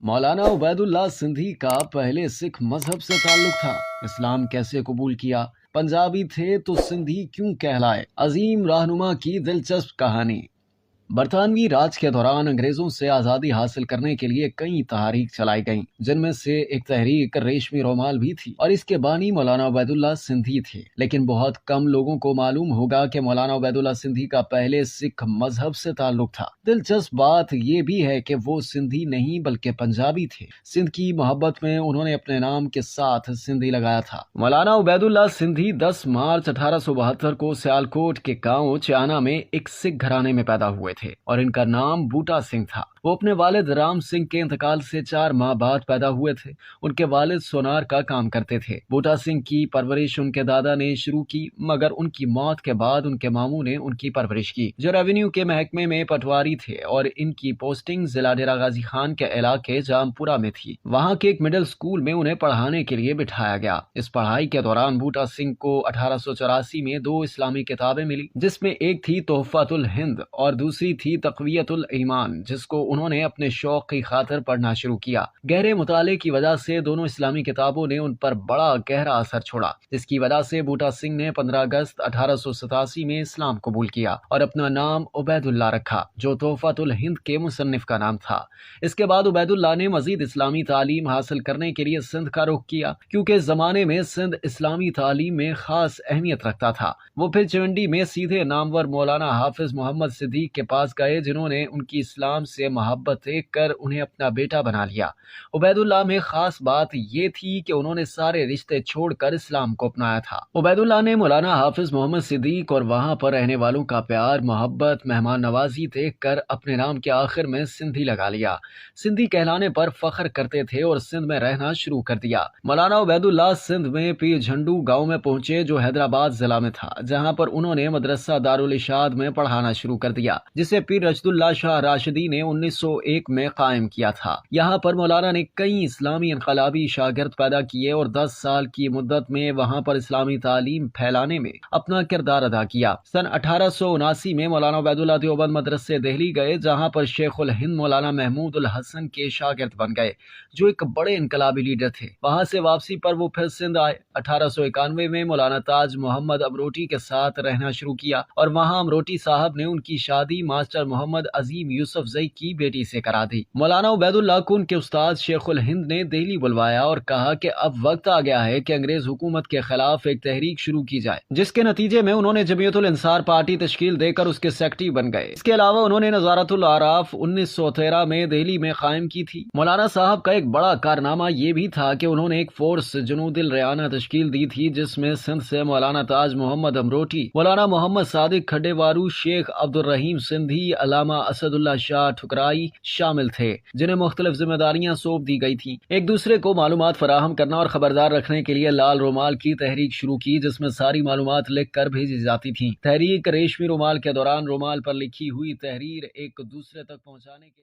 مولانا Ubaidullah Sindhi کا پہلے سکھ مذہب سے تعلق تھا۔ اسلام کیسے قبول کیا؟ پنجابی تھے تو سندھی کیوں کہلائے؟ عظیم رہنما کی دلچسپ کہانی۔ برطانوی راج کے دوران انگریزوں سے آزادی حاصل کرنے کے لیے کئی تحریک چلائی گئیں، جن میں سے ایک تحریک ریشمی رومال بھی تھی اور اس کے بانی مولانا عبیداللہ سندھی تھے۔ لیکن بہت کم لوگوں کو معلوم ہوگا کہ مولانا عبیداللہ سندھی کا پہلے سکھ مذہب سے تعلق تھا۔ دلچسپ بات یہ بھی ہے کہ وہ سندھی نہیں بلکہ پنجابی تھے۔ سندھ کی محبت میں انہوں نے اپنے نام کے ساتھ سندھی لگایا تھا۔ مولانا عبیداللہ سندھی 10 مارچ 1872 کو سیالکوٹ کے گاؤں چیانا میں ایک سکھ گھرانے میں پیدا ہوئے تھے اور ان کا نام بوٹا سنگھ تھا۔ وہ اپنے والد رام سنگھ کے انتقال سے 4 ماہ بعد پیدا ہوئے تھے۔ ان کے والد سونار کا کام کرتے تھے۔ بوٹا سنگھ کی پرورش ان کے دادا نے شروع کی، مگر ان کی موت کے بعد ان کے ماموں نے ان کی پرورش کی، جو ریونیو کے محکمے میں پٹواری تھے، اور ان کی پوسٹنگ ضلع ڈیرہ غازی خان کے علاقے جام پورہ میں تھی۔ وہاں کے ایک مڈل اسکول میں انہیں پڑھانے کے لیے بٹھایا گیا۔ اس پڑھائی کے دوران بوٹا سنگھ کو 1884 میں 2 اسلامی کتابیں ملی، جس میں ایک تھی تحفۃ الہند اور دوسری تھی تقویۃ الایمان، جس کو انہوں نے اپنے شوق کی خاطر پڑھنا شروع کیا۔ گہرے مطالعے کی وجہ سے دونوں اسلامی کتابوں نے ان پر بڑا گہرا اثر چھوڑا، جس کی وجہ سے بوٹا سنگھ نے 15 اگست 1887 میں اسلام قبول کیا اور اپنا نام عبیداللہ رکھا، جو تحفۃ الہند کے مصنف کا نام تھا۔ اس کے بعد عبیداللہ نے مزید اسلامی تعلیم حاصل کرنے کے لیے سندھ کا رخ کیا، کیونکہ اس زمانے میں سندھ اسلامی تعلیم میں خاص اہمیت رکھتا تھا۔ وہ پھر چونڈی میں سیدھے نامور مولانا حافظ محمد صدیق کے پاس گئے، جنہوں نے ان کی اسلام سے محبت دیکھ کر انہیں اپنا بیٹا بنا لیا۔ عبیداللہ میں خاص بات یہ تھی کہ انہوں نے سارے رشتے چھوڑ کر اسلام کو اپنایا تھا۔ عبیداللہ نے مولانا حافظ محمد صدیق اور وہاں پر رہنے والوں کا پیار، محبت، مہمان نوازی دیکھ کر اپنے نام کے آخر میں سندھی لگا لیا۔ سندھی کہلانے پر فخر کرتے تھے اور سندھ میں رہنا شروع کر دیا۔ مولانا عبیداللہ سندھ میں پیر جھنڈو گاؤں میں پہنچے، جو حیدرآباد ضلع میں تھا، جہاں پر انہوں نے مدرسہ دارالارشاد میں پڑھانا شروع کر دیا، جسے پیر رشید اللہ شاہ راشدی نے 1901 میں قائم کیا تھا۔ یہاں پر مولانا نے کئی اسلامی انقلابی شاگرد پیدا کیے اور 10 سال کی مدت میں وہاں پر اسلامی تعلیم پھیلانے میں اپنا کردار ادا کیا۔ سن 1879 میں مولانا عبیداللہ دیوبند مدرسے دہلی گئے، جہاں پر شیخ الہند مولانا محمود الحسن کے شاگرد بن گئے، جو ایک بڑے انقلابی لیڈر تھے۔ وہاں سے واپسی پر وہ پھر سندھ آئے۔ 1891 میں مولانا تاج محمد امروٹی کے ساتھ رہنا شروع کیا اور وہاں امروٹی صاحب نے ان کی شادی ماسٹر محمد عظیم یوسف زئی کی بیٹی سے کرا دی۔ مولانا عبیداللہ کو ان کے استاد شیخ الہند نے دہلی بلوایا اور کہا کہ اب وقت آ گیا ہے کہ انگریز حکومت کے خلاف ایک تحریک شروع کی جائے، جس کے نتیجے میں انہوں نے جمعیت الانصار پارٹی تشکیل دے کر اس کے سیکرٹری بن گئے۔ اس کے علاوہ انہوں نے نظارت الاعراف 1913 میں دہلی میں قائم کی تھی۔ مولانا صاحب کا ایک بڑا کارنامہ یہ بھی تھا کہ انہوں نے ایک فورس جنود الریانہ تشکیل دی تھی، جس میں سندھ سے مولانا تاج محمد امروٹی، مولانا محمد صادق کھڈے وارو، شیخ عبد الرحیم سندھی، علامہ اسد اللہ شاہ ٹھکرائی شامل تھے، جنہیں مختلف ذمہ داریاں سونپ دی گئی تھیں۔ ایک دوسرے کو معلومات فراہم کرنا اور خبردار رکھنے کے لیے لال رومال کی تحریک شروع کی، جس میں ساری معلومات لکھ کر بھیجی جاتی تھیں۔ تحریک ریشمی رومال کے دوران رومال پر لکھی ہوئی تحریر ایک دوسرے تک پہنچانے کے